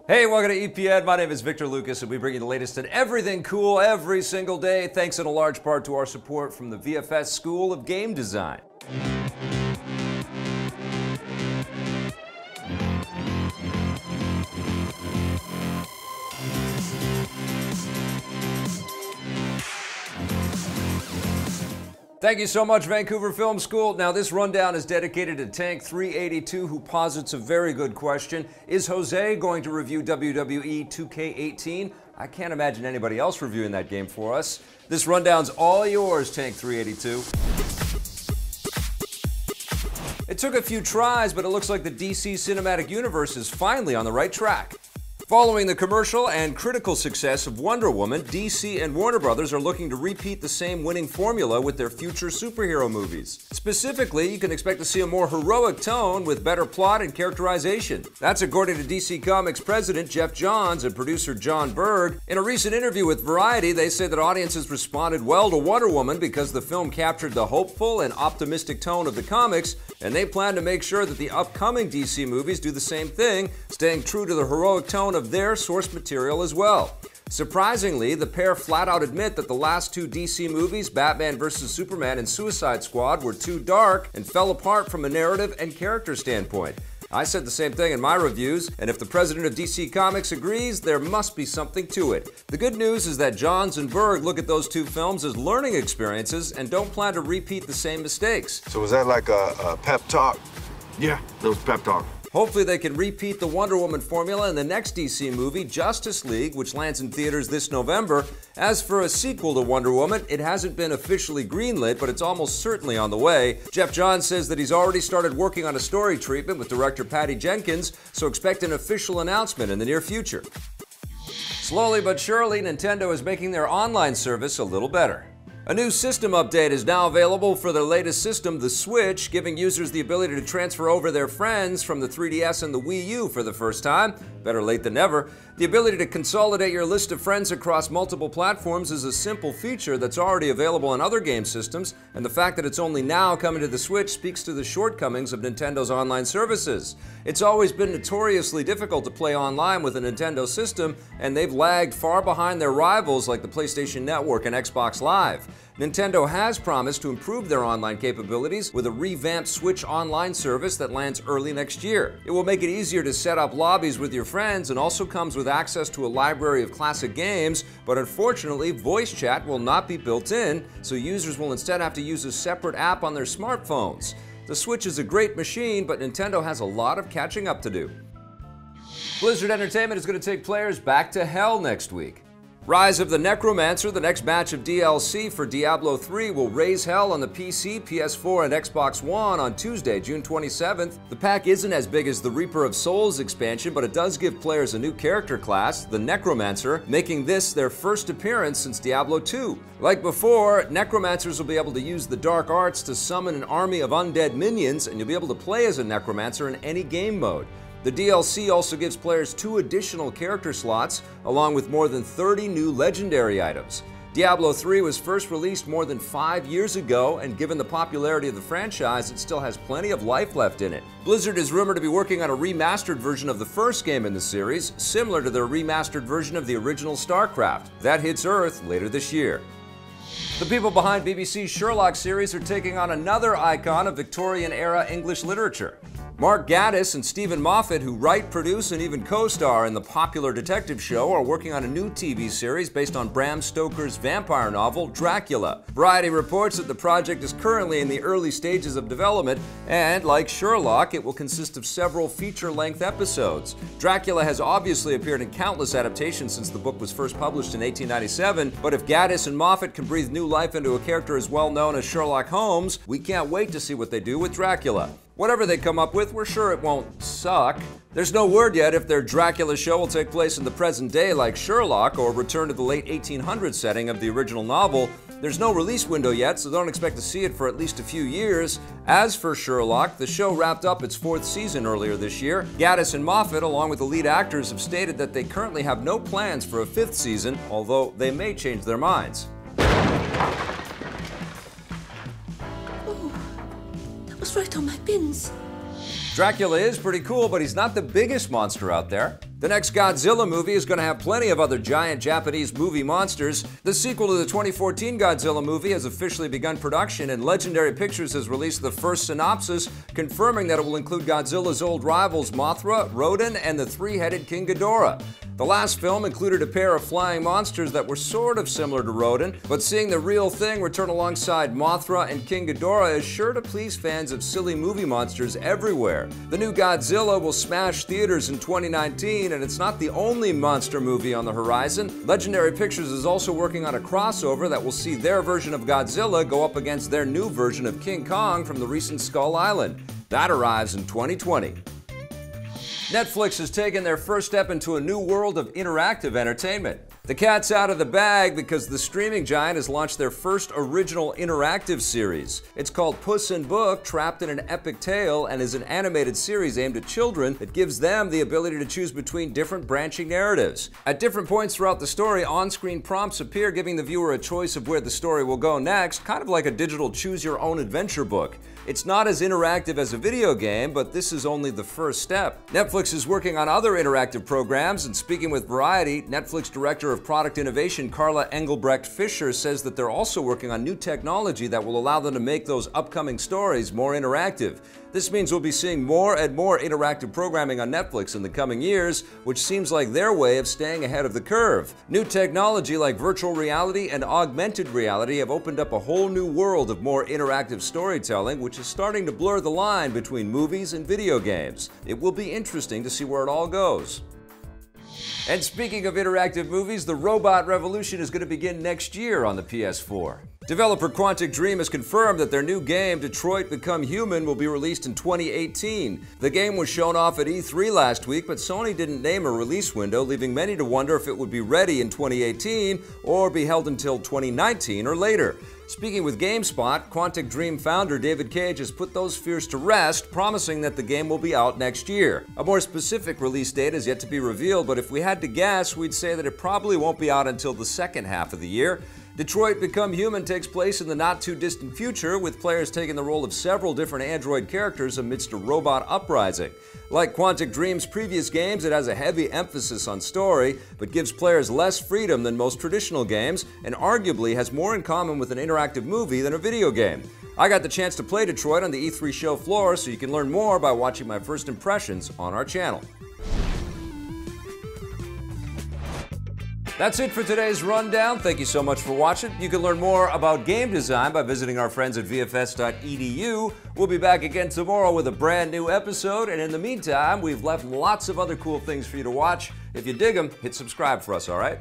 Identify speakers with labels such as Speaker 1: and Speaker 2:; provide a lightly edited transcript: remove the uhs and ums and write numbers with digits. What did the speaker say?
Speaker 1: Hey, welcome to EPN. My name is Victor Lucas, and we bring you the latest in everything cool every single day, thanks in a large part to our support from the VFS School of Game Design. Thank you so much, Vancouver Film School. Now, this rundown is dedicated to Tank 382, who posits a very good question. Is Jose going to review WWE 2K18? I can't imagine anybody else reviewing that game for us. This rundown's all yours, Tank 382. It took a few tries, but it looks like the DC Cinematic Universe is finally on the right track. Following the commercial and critical success of Wonder Woman, DC and Warner Brothers are looking to repeat the same winning formula with their future superhero movies. Specifically, you can expect to see a more heroic tone with better plot and characterization. That's according to DC Comics president Jeff Johns and producer John Berg. In a recent interview with Variety, they say that audiences responded well to Wonder Woman because the film captured the hopeful and optimistic tone of the comics, and they plan to make sure that the upcoming DC movies do the same thing, staying true to the heroic tone of their source material as well. Surprisingly, the pair flat out admit that the last two DC movies, Batman vs. Superman and Suicide Squad, were too dark and fell apart from a narrative and character standpoint. I said the same thing in my reviews, and if the president of DC Comics agrees, there must be something to it. The good news is that Johns and Berg look at those two films as learning experiences and don't plan to repeat the same mistakes.
Speaker 2: So was that like a pep talk?
Speaker 3: Yeah, that was pep talk.
Speaker 1: Hopefully they can repeat the Wonder Woman formula in the next DC movie, Justice League, which lands in theaters this November. As for a sequel to Wonder Woman, it hasn't been officially greenlit, but it's almost certainly on the way. Jeff Johns says that he's already started working on a story treatment with director Patty Jenkins, so expect an official announcement in the near future. Slowly but surely, Nintendo is making their online service a little better. A new system update is now available for their latest system, the Switch, giving users the ability to transfer over their friends from the 3DS and the Wii U for the first time. Better late than never. The ability to consolidate your list of friends across multiple platforms is a simple feature that's already available on other game systems, and the fact that it's only now coming to the Switch speaks to the shortcomings of Nintendo's online services. It's always been notoriously difficult to play online with a Nintendo system, and they've lagged far behind their rivals like the PlayStation Network and Xbox Live. Nintendo has promised to improve their online capabilities with a revamped Switch online service that lands early next year. It will make it easier to set up lobbies with your friends and also comes with access to a library of classic games, but unfortunately, voice chat will not be built in, so users will instead have to use a separate app on their smartphones. The Switch is a great machine, but Nintendo has a lot of catching up to do. Blizzard Entertainment is going to take players back to hell next week. Rise of the Necromancer, the next batch of DLC for Diablo 3, will raise hell on the PC, PS4, and Xbox One on Tuesday, June 27th. The pack isn't as big as the Reaper of Souls expansion, but it does give players a new character class, the Necromancer, making this their first appearance since Diablo 2. Like before, Necromancers will be able to use the dark arts to summon an army of undead minions, and you'll be able to play as a Necromancer in any game mode. The DLC also gives players 2 additional character slots, along with more than 30 new legendary items. Diablo 3 was first released more than 5 years ago, and given the popularity of the franchise, it still has plenty of life left in it. Blizzard is rumored to be working on a remastered version of the first game in the series, similar to their remastered version of the original StarCraft. That hits Earth later this year. The people behind BBC's Sherlock series are taking on another icon of Victorian-era English literature. Mark Gatiss and Stephen Moffat, who write, produce, and even co-star in the popular detective show, are working on a new TV series based on Bram Stoker's vampire novel, Dracula. Variety reports that the project is currently in the early stages of development, and like Sherlock, it will consist of several feature-length episodes. Dracula has obviously appeared in countless adaptations since the book was first published in 1897, but if Gatiss and Moffat can breathe new life into a character as well known as Sherlock Holmes, we can't wait to see what they do with Dracula. Whatever they come up with, we're sure it won't suck. There's no word yet if their Dracula show will take place in the present day like Sherlock or return to the late 1800s setting of the original novel. There's no release window yet, so don't expect to see it for at least a few years. As for Sherlock, the show wrapped up its 4th season earlier this year. Gatiss and Moffat, along with the lead actors, have stated that they currently have no plans for a 5th season, although they may change their minds.
Speaker 4: Oh, that was right on my pins.
Speaker 1: Dracula is pretty cool, but he's not the biggest monster out there. The next Godzilla movie is going to have plenty of other giant Japanese movie monsters. The sequel to the 2014 Godzilla movie has officially begun production, and Legendary Pictures has released the first synopsis, confirming that it will include Godzilla's old rivals Mothra, Rodan, and the three-headed King Ghidorah. The last film included a pair of flying monsters that were sort of similar to Rodan, but seeing the real thing return alongside Mothra and King Ghidorah is sure to please fans of silly movie monsters everywhere. The new Godzilla will smash theaters in 2019, and it's not the only monster movie on the horizon. Legendary Pictures is also working on a crossover that will see their version of Godzilla go up against their new version of King Kong from the recent Skull Island. That arrives in 2020. Netflix has taken their first step into a new world of interactive entertainment. The cat's out of the bag because the streaming giant has launched their first original interactive series. It's called Puss in Book: Trapped in an Epic Tale, and is an animated series aimed at children that gives them the ability to choose between different branching narratives. At different points throughout the story, on-screen prompts appear, giving the viewer a choice of where the story will go next, kind of like a digital choose-your-own-adventure book. It's not as interactive as a video game, but this is only the first step. Netflix is working on other interactive programs, and speaking with Variety, Netflix Director of Product Innovation Carla Engelbrecht-Fisher says that they're also working on new technology that will allow them to make those upcoming stories more interactive. This means we'll be seeing more and more interactive programming on Netflix in the coming years, which seems like their way of staying ahead of the curve. New technology like virtual reality and augmented reality have opened up a whole new world of more interactive storytelling, which is starting to blur the line between movies and video games. It will be interesting to see where it all goes. And speaking of interactive movies, the robot revolution is going to begin next year on the PS4. Developer Quantic Dream has confirmed that their new game, Detroit: Become Human, will be released in 2018. The game was shown off at E3 last week, but Sony didn't name a release window, leaving many to wonder if it would be ready in 2018 or be held until 2019 or later. Speaking with GameSpot, Quantic Dream founder David Cage has put those fears to rest, promising that the game will be out next year. A more specific release date is yet to be revealed, but if we had to guess, we'd say that it probably won't be out until the second half of the year. Detroit: Become Human takes place in the not-too-distant future, with players taking the role of several different android characters amidst a robot uprising. Like Quantic Dream's previous games, it has a heavy emphasis on story, but gives players less freedom than most traditional games, and arguably has more in common with an interactive movie than a video game. I got the chance to play Detroit on the E3 show floor, so you can learn more by watching my first impressions on our channel. That's it for today's rundown. Thank you so much for watching. You can learn more about game design by visiting our friends at VFS.edu. We'll be back again tomorrow with a brand new episode, and in the meantime, we've left lots of other cool things for you to watch. If you dig them, hit subscribe for us, all right?